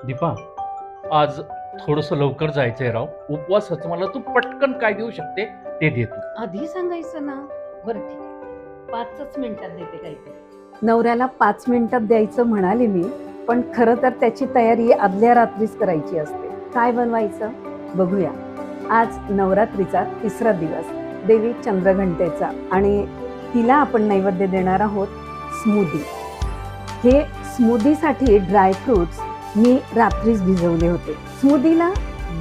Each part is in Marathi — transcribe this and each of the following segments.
दीपा, आज थोडस लवकर जायचंय राव. उपवासाचं मला तू पटकन काय देऊ शकते ते दे तू. आधी सांगायचं ना. बरं ठीक आहे, 5च मिनिटात देते काहीतरी. नवऱ्याला 5 मिनिटात द्यायचं म्हणाले मी, पण खरं तर त्याची तयारी आदल्या रात्रीच करायची असते. काय बनवायचं बघूया. आज नवरात्रीचा 3रा दिवस, देवी चंद्रघंटेचा, आणि तिला आपण नैवेद्य देणार आहोत स्मूदी. हे स्मूदीसाठी ड्रायफ्रुट्स मी रात्रीच भिजवले होते. स्मूदीला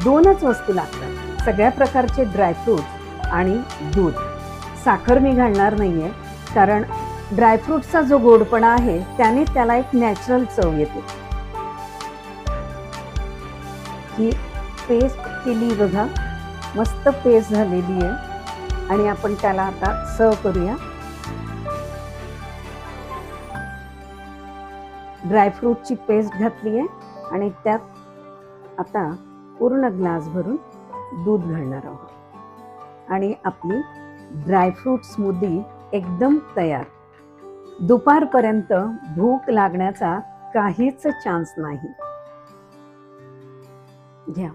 2च वस्तू लागतात, सगळ्या प्रकारचे ड्रायफ्रुट्स आणि दूध. साखर मी घालणार नाहीये, कारण ड्रायफ्रुट्सचा जो गोडपणा आहे त्याने त्याला एक नॅचरल चव येते. ही पेस्ट केली बघा, मस्त पेस्ट झालेली आहे, आणि आपण त्याला आता सर्व करूया. ड्रायफ्रूटची पेस्ट घातली आहे आणि त्यात आता पूर्ण ग्लास भरून दूध घालणार आहोत, आणि आपली ड्रायफ्रूट स्मूदी एकदम तयार. दुपारपर्यंत भूक लागण्याचा काहीच चान्स नाही. घ्या.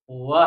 वा,